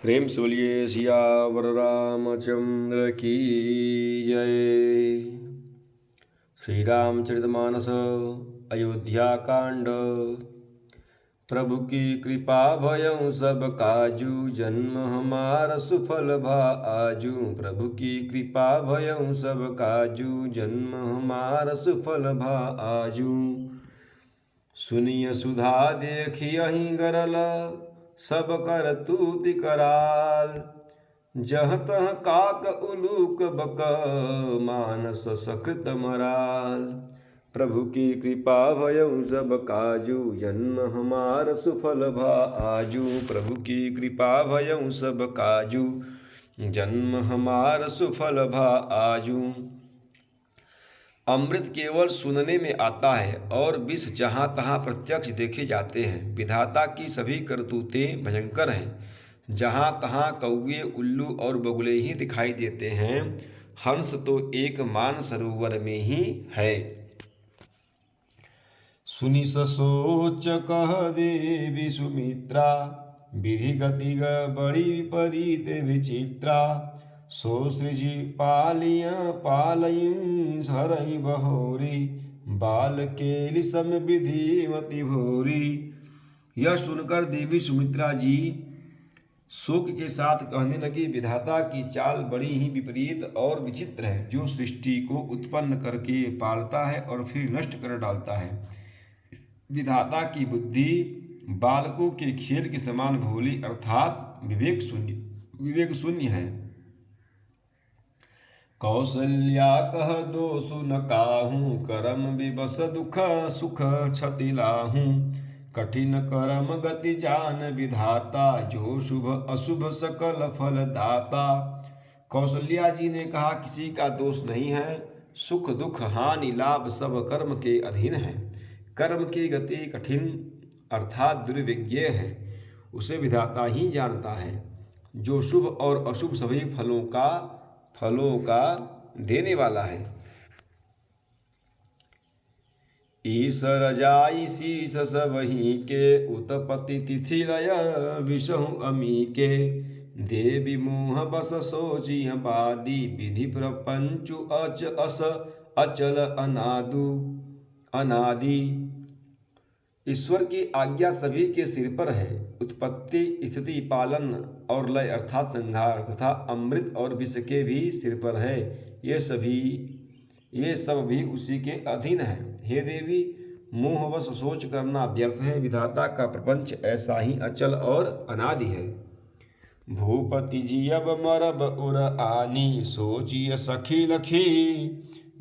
प्रेम से बोलिए सियावर रामचंद्र की जय। श्री रामचरितमानस अयोध्या कांड। प्रभु की कृपा भयं सब काजू, जन्म हमार सुफल भा आजू। प्रभु की कृपा भयं सब काजू, जन्म हमार सुफल भा आजू। सुनिय सुधा देखियहि गरल, सब कर तूति कराल। जह तह काक उलूक बक, मानस सकृत मराल। प्रभु की कृपा भयं सब काजू, जन्म हमार सुफल भा आजू। प्रभु की कृपा भयं सब काजू, जन्म हमार सुफल भा आजू। अमृत केवल सुनने में आता है और विष जहाँ तहाँ प्रत्यक्ष देखे जाते हैं। विधाता की सभी करतूतें भयंकर हैं। जहाँ तहाँ कौवे, उल्लू और बगुले ही दिखाई देते हैं। हंस तो एक मान सरोवर में ही है। सुनि ससोच कह देवी सुमित्रा, विधि गति बड़ी विपरीत विचित्रा। सो सृजि पालिय पालई हरई बहोरी, बाल केलि सम विधि मति भोरी। यह सुनकर देवी सुमित्रा जी शोक के साथ कहने लगी, विधाता की चाल बड़ी ही विपरीत और विचित्र है, जो सृष्टि को उत्पन्न करके पालता है और फिर नष्ट कर डालता है। विधाता की बुद्धि बालकों के खेल के समान भोली अर्थात विवेक शून्य है। कौसल्या कह दो सुन काहू, करम विवश दुख सुख क्षति लाहू। कठिन करम गति जान विधाता, जो शुभ अशुभ सकल फल दाता। कौशल्या जी ने कहा, किसी का दोष नहीं है। सुख दुख हानि लाभ सब कर्म के अधीन है। कर्म की गति कठिन अर्थात दुर्विज्ञ है, उसे विधाता ही जानता है। जो शुभ और अशुभ सभी फलों का देने वाला है। ईश्वर जाई शीस सबही के, उत्पत्ति तिथि लय विषहु अमी के। देवी मोह बस सोचिय बादी, विधि प्रपंचु अच अस अचल अनादि। ईश्वर की आज्ञा सभी के सिर पर है। उत्पत्ति, स्थिति, पालन और लय अर्थात संहार तथा अमृत और विष के भी सिर पर है। ये सब भी उसी के अधीन है। हे देवी, मोहवश सोच करना व्यर्थ है। विधाता का प्रपंच ऐसा ही अचल और अनादि है। भूपति जी अब मरब उर आनी, सोचिय सखी लखी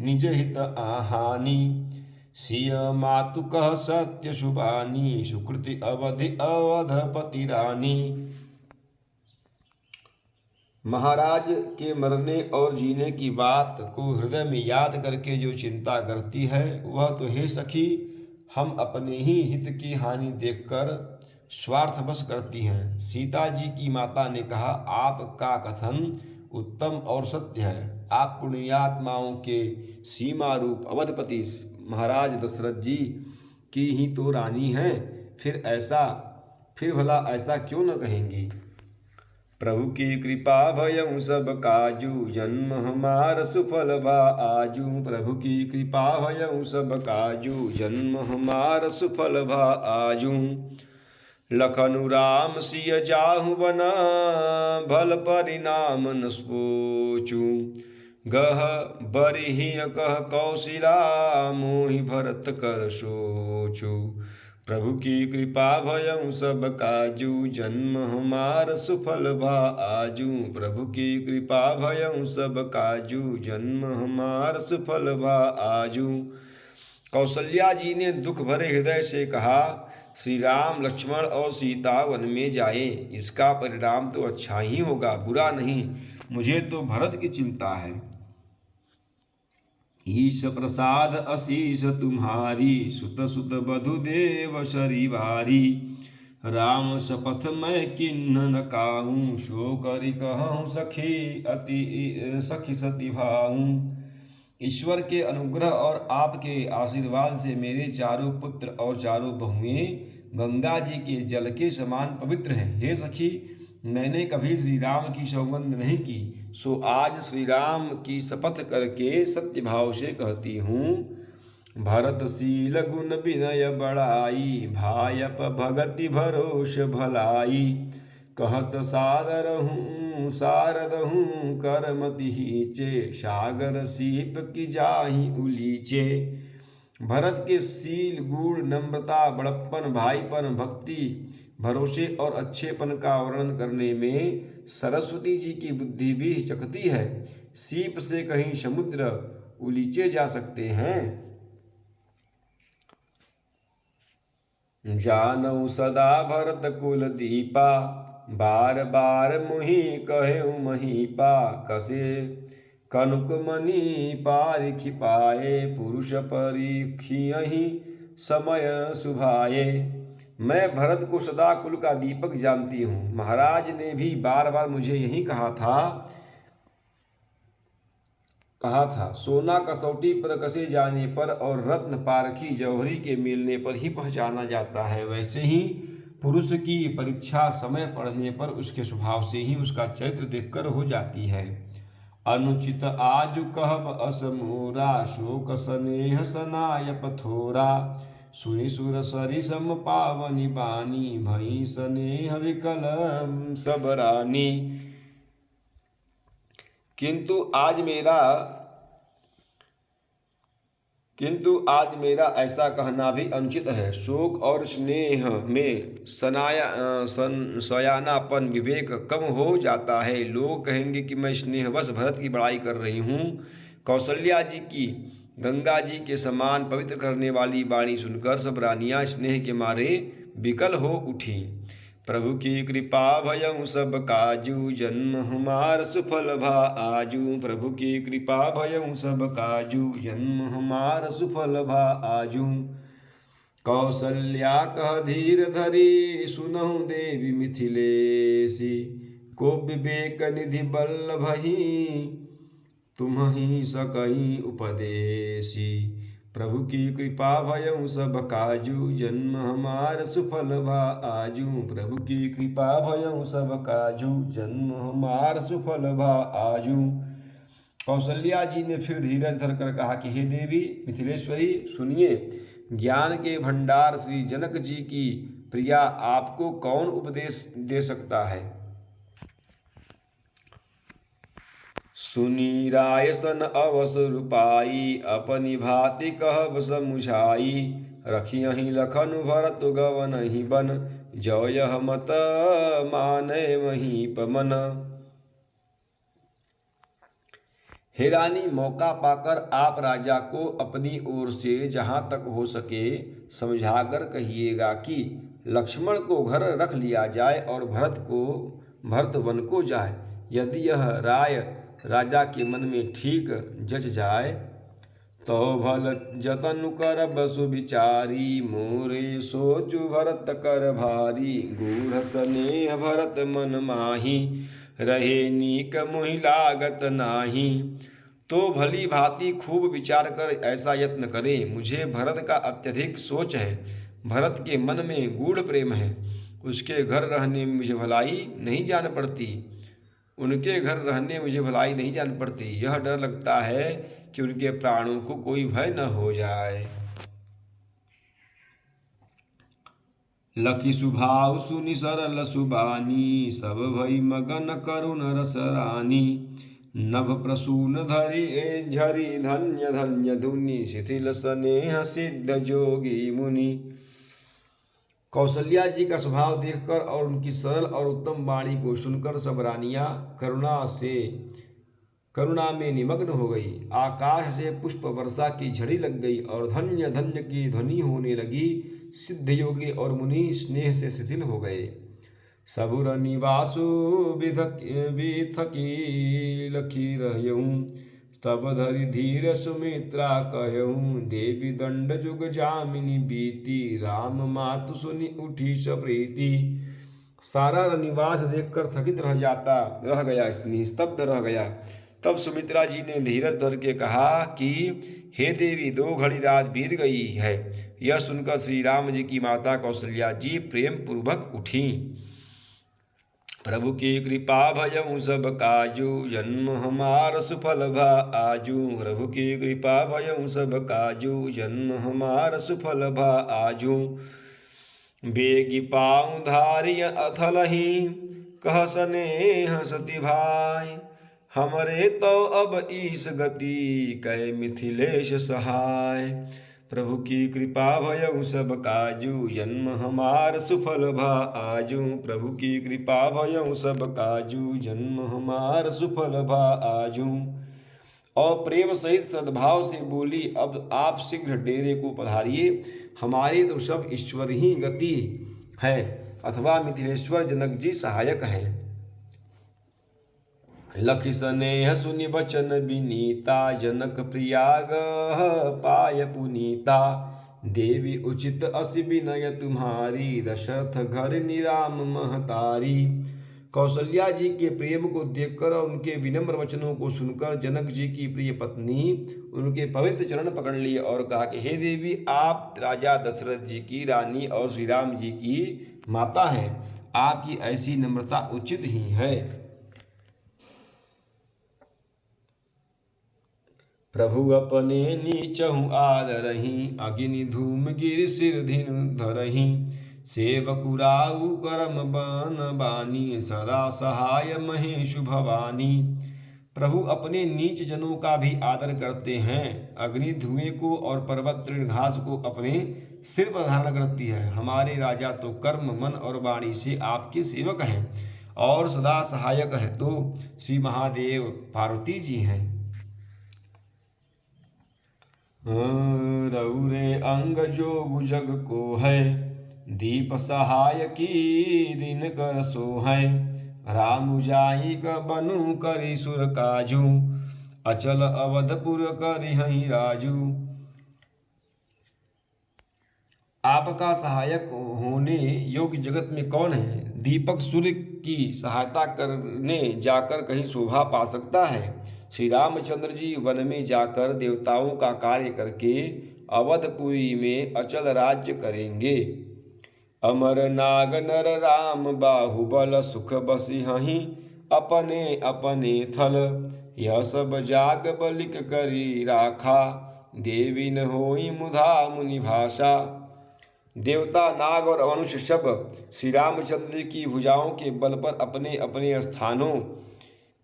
निज हित आहानी। सिय मातु कह सत्य शुभानी, सुकृति अवधि अवधपति रानी। महाराज के मरने और जीने की बात को हृदय में याद करके जो चिंता करती है, वह तो हे सखी हम अपने ही हित की हानि देखकर स्वार्थवश करती हैं। सीता जी की माता ने कहा, आपका कथन उत्तम और सत्य है। आप पुण्यात्माओं के सीमा रूप अवधपति महाराज दशरथ जी की ही तो रानी हैं। फिर भला ऐसा क्यों न कहेंगी। प्रभु की कृपा भयं सब काजू, जन्म हमार सुफल भा आजू। प्रभु की कृपा भयं सब काजू, जन्म हमार सुफल भा आजू। लखनु राम सिय जाहु बना, भल परिणाम न सोचू। गह बरिहि कह कौशिला, मोहि भरत कर सोचू। प्रभु की कृपा भयं सब काजू, जन्म हमार सुफल भा आजू। प्रभु की कृपा भयं सब काजू, जन्म हमार सुफल भा आजू। कौशल्या जी ने दुख भरे हृदय से कहा, श्री राम, लक्ष्मण और सीता वन में जाए, इसका परिणाम तो अच्छा ही होगा, बुरा नहीं। मुझे तो भरत की चिंता है। ईश प्रसाद अशीष तुम्हारी, सुत सुत बधु देव शरीवारी। राम शपथ मैं किन्न न काहूँ, सो करि कहूँ सखी सती भाऊँ। ईश्वर के अनुग्रह और आपके आशीर्वाद से मेरे चारों पुत्र और चारों बहुएं गंगा जी के जल के समान पवित्र हैं। हे सखी, मैंने कभी श्री राम की सौगंध नहीं की, सो आज श्री राम की शपथ करके सत्य भाव से कहती हूँ। भरतशील गुण विनय बड़ाई, भायप भगति भरोष भलाई। कहत सादर हूँ शारद हूँ करमति हीचे, सागर सीप की जाहि उलीचे। भरत के शील गुण नम्रता बड़प्पन भाईपन भक्ति भरोसे और अच्छेपन का वर्णन करने में सरस्वती जी की बुद्धि भी चकती है। सीप से कहीं समुद्र उलीचे जा सकते हैं। जानऊ सदा भरत कुल दीपा, बार बार मुहि कहेउ महीपा। कसे कनुक मणि पारिखि पाए, पुरुष परीखियहि समय सुभाए। मैं भरत को सदा कुल का दीपक जानती हूँ। महाराज ने भी बार बार मुझे यही कहा था सोना कसौटी पर कसे जाने पर और रत्न पारखी जौहरी के मिलने पर ही पहचाना जाता है, वैसे ही पुरुष की परीक्षा समय पढ़ने पर उसके स्वभाव से ही उसका चरित्र देखकर हो जाती है। अनुचित आजु कहब असमोरा, शोक स्नेह सनाय पथोरा। सुनि सुर सरि सम पावनि बानी, भई स्नेह विकल सब रानी। किंतु आज मेरा ऐसा कहना भी अनुचित है। शोक और स्नेह में सयानापन विवेक कम हो जाता है। लोग कहेंगे कि मैं स्नेहवश भरत की बड़ाई कर रही हूँ। कौशल्या जी की गंगा जी के समान पवित्र करने वाली वाणी सुनकर सब रानियां स्नेह के मारे विकल हो उठी। प्रभु की कृपा भयउ सब काजू, जन्म हमार सुफल भा आजू। प्रभु की कृपा भयउ सब काजू, जन्म हमार सुफल भा आजू। कौशल्या कह धीर धरी, सुनहु देवी मिथिलेसी। को विवेक निधि बल्लभहि, तुम्हि सकहि उपदेसी। प्रभु की कृपा भयउ सब काजू, जन्म हमार सुफल भा आजू। प्रभु की कृपा भयउ सब काजू, जन्म हमार सुफल भा आजू। कौशल्या जी ने फिर धीरज धरकर कहा कि हे देवी मिथिलेश्वरी, सुनिए। ज्ञान के भंडार श्री जनक जी की प्रिया आपको कौन उपदेश दे सकता है। सुनी राय सन अवसर पाई, अपनी भांति कहब समुझाई। रखियहि लखन भरत गवनहि बन, जो यह मत माने महीप मन। हे रानी, मौका पाकर आप राजा को अपनी ओर से जहाँ तक हो सके समझाकर कहिएगा कि लक्ष्मण को घर रख लिया जाए और भरत वन को जाए। यदि यह राय राजा के मन में ठीक जच जाए तो भल जतन करब सुविचारी। मोरे सोचु भरत कर भारी, गूढ़ स्नेह भरत मन माही। रहे नीक मोहि लागत नाही। तो भली भांति खूब विचार कर ऐसा यत्न करें। मुझे भरत का अत्यधिक सोच है। भरत के मन में गूढ़ प्रेम है। उसके घर रहने में मुझे भलाई नहीं जान पड़ती। उनके घर रहने मुझे भलाई नहीं जान पड़ती। यह डर लगता है कि उनके प्राणों को कोई भय न हो जाए। लखी सुभाव सुनि सरल सुबानी, सब भई मगन करुण रस रानी। नभ प्रसून धरि झरि धन्य धन्य धुनि, शिथिल स्नेह सिद्ध जोगी मुनि। कौशल्या जी का स्वभाव देखकर और उनकी सरल और उत्तम वाणी को सुनकर सब रानियां करुणा में निमग्न हो गई। आकाश से पुष्प वर्षा की झड़ी लग गई और धन्य धन्य की ध्वनि होने लगी। सिद्ध योगी और मुनि स्नेह से शिथिल हो गए। सबुर निवासु बिथकी लखी रहूं, तब धरि धीर सुमित्रा कहूँ। देवी दंड जुग जामिनी बीती, राम मातु सुनि उठी सप्रीति। सारा निवास देखकर थकित रह गया, निस्तब्ध रह गया। तब सुमित्रा जी ने धीरज धर के कहा कि हे देवी, 2 घड़ी रात बीत गई है। यह सुनकर श्री राम जी की माता कौशल्या जी प्रेम पूर्वक उठी। प्रभु की कृपा भयउ सब काजू, जन्म हमार सुफल भा आजू। प्रभु की कृपा भयउ सब काजू, जन्म हमार सुफल भा आजू। बेगी पाऊँ धारिय अथलही, कह स्नेह सती भाई। हमरे तो अब ईस गति, कै मिथिलेश सहाय। प्रभु की कृपा भयउ सब काजू, जन्म हमार सुफल भा आजू। प्रभु की कृपा भयउ सब काजू, जन्म हमार सुफल भा आजू। और प्रेम सहित सद्भाव से बोली, अब आप शीघ्र डेरे को पधारिए। हमारे तो सब ईश्वर ही गति है, अथवा मिथिलेश्वर जनक जी सहायक हैं। लखि स्नेह सुनि बचन विनीता, जनक प्रियाग पाय पुनीता। देवी उचित अस विनय तुम्हारी, दशरथ घर निराम महतारी। कौशल्या जी के प्रेम को देखकर और उनके विनम्र वचनों को सुनकर जनक जी की प्रिय पत्नी उनके पवित्र चरण पकड़ लिए और कहा कि हे देवी, आप राजा दशरथ जी की रानी और श्री राम जी की माता हैं। आपकी ऐसी नम्रता उचित ही है। प्रभु अपने नीचहु आदरही, अग्नि धूम गिर सिर धिनु धरही। सेवकुराऊ करम बन बानी, सदा सहाय महेशु भवानी। प्रभु अपने नीच जनों का भी आदर करते हैं। अग्नि धुएं को और पर्वत तृण घास को अपने सिर पर धारण करती है। हमारे राजा तो कर्म मन और वाणी से आपके सेवक हैं और सदा सहायक है तो श्री महादेव पार्वती जी हैं। रौरे अंग जोग जग को है, दीप सहाय की दिन कर सो है। राम जाई क बनु करी सुर काजू, अचल अवधपुर करी हई राजू। आपका सहायक होने योग्य जगत में कौन है? दीपक सूर्य की सहायता करने जाकर कहीं शोभा पा सकता है? श्री रामचंद्र जी वन में जाकर देवताओं का कार्य करके अवधपुरी में अचल राज्य करेंगे। अमर नाग नर राम बाहुबल, सुख बसी हहीं अपने अपने थल। यह सब जाग बलिक करी राखा, देवी न होई मुधा मुनि भाषा। देवता नाग और मनुष्य सब श्री रामचंद्र की भुजाओं के बल पर अपने अपने स्थानों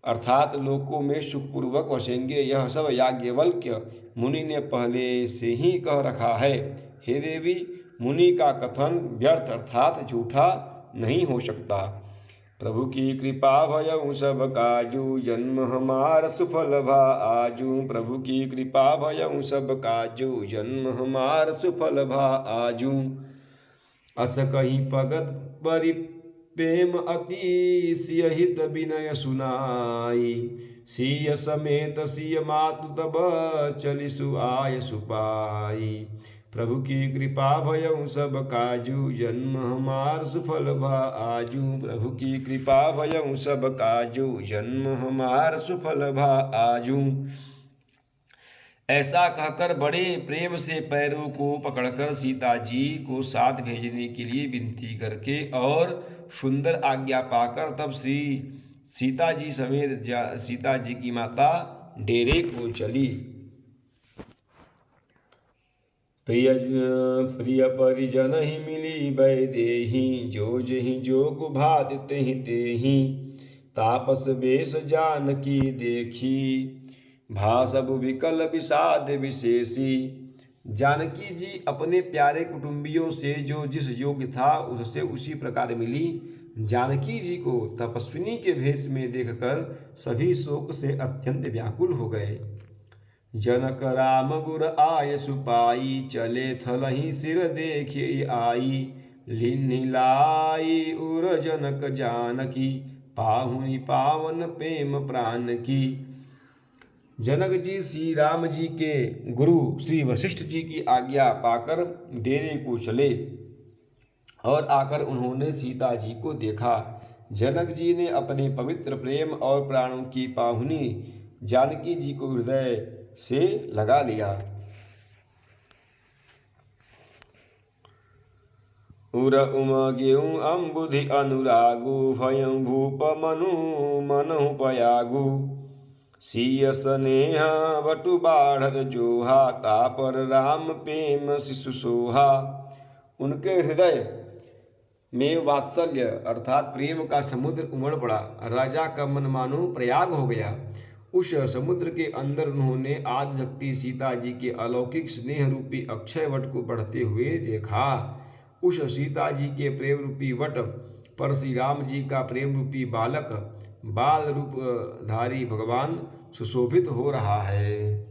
अर्थात लोकों में सुखपूर्वक वसेंगे। यह सब याज्ञवल्क्य मुनि ने पहले से ही कह रखा है। हे देवी, मुनि का कथन व्यर्थ अर्थात झूठा नहीं हो सकता। प्रभु की कृपा भयउ सब काजू, जन्म हमार सुफल भा आजू। प्रभु की कृपा भयउ सब काजू, जन्म हमार सुफल भा आजू। अस कही भगत बरि प्रेम अति, सिय हित विनय सुनाई। सिय समेत सिय मातु तब, चलिसु आय सुपाई। प्रभु की कृपा भयउ सब काजू, जन्म हमार सुफल भा आजू। प्रभु की कृपा भयउ सब काजू, जन्म हमार सुफल भा आजू। ऐसा कहकर बड़े प्रेम से पैरों को पकड़कर सीता जी को साथ भेजने के लिए विनती करके और सुंदर आज्ञा पाकर तब श्री सीता जी समेत सीता जी की माता डेरे को चली। प्रिय प्रिय परिजन ही मिली वैदेही, जो जही जोग भात तेहि तेहि। तापस बेश जानकी देखी, भासबु विकल विषाद विशेषी। जानकी जी अपने प्यारे कुटुंबियों से जो जिस योग्य था उससे उसी प्रकार मिली। जानकी जी को तपस्विनी के भेष में देखकर सभी शोक से अत्यंत व्याकुल हो गए। जनक राम गुर आय सुपाई, चले थलहि सिर देखी आई। लीन्हि लाई उर जनक जानकी, पाहुनि पावन प्रेम प्राण की। जनक जी श्री राम जी के गुरु श्री वशिष्ठ जी की आज्ञा पाकर डेरे को चले और आकर उन्होंने सीता जी को देखा। जनक जी ने अपने पवित्र प्रेम और प्राणों की पाहुनी जानकी जी को हृदय से लगा लिया। उर उम गेऊ अम्बुधि अनुरागु भयं भूप मनु मनहु पयागु सिय स्नेह बटु बाढ़त जोहा तापर राम प्रेम शिशु सोहा। उनके हृदय में वात्सल्य अर्थात प्रेम का समुद्र उमड़ पड़ा। राजा का मन मानो प्रयाग हो गया। उस समुद्र के अंदर उन्होंने आदिशक्ति सीता जी के अलौकिक स्नेह रूपी अक्षय वट को बढ़ते हुए देखा। उस सीता जी के प्रेम रूपी वट पर श्री राम जी का प्रेम रूपी बालक बाल रूपधारी भगवान सुशोभित हो रहा है।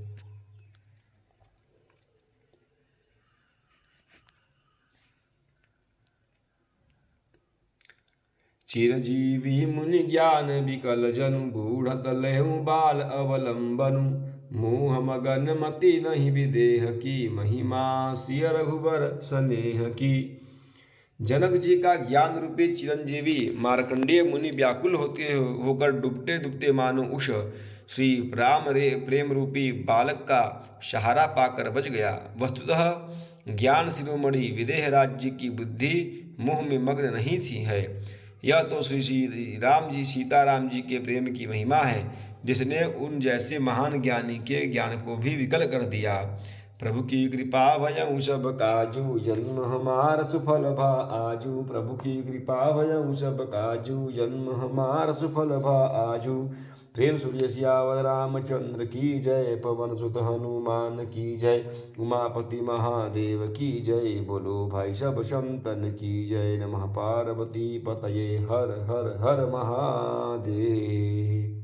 चिरजीवी मुनि ज्ञान विकल जनु बूढ़त लहु बाल अवलंबनु मोह मगन मति नहीं विदेह की महिमा सिय रघुबर स्नेह की। जनक जी का ज्ञान रूपी चिरंजीवी मार्कंडेय मुनि व्याकुल होकर डूबते डूबते मानो उस श्री राम रे प्रेम रूपी बालक का सहारा पाकर बच गया। वस्तुतः ज्ञान शिरोमणि विदेह राज्य की बुद्धि मोह में मग्न नहीं थी है। यह तो श्री राम जी सीताराम जी के प्रेम की महिमा है, जिसने उन जैसे महान ज्ञानी के ज्ञान को भी विकल कर दिया। प्रभु की कृपा भयं सब काजू जन्म हमार सुफल भा आजू। प्रभु की कृपा भयं सब काजू जन्म हमार सुफल भा आजू। प्रेम सूर्य सियावर रामचंद्र की जय। पवन सुत हनुमान की जय। उमापति महादेव की जय। बोलो भाई सब संतन की जय। नमः पार्वती पतये हर हर हर महादेव।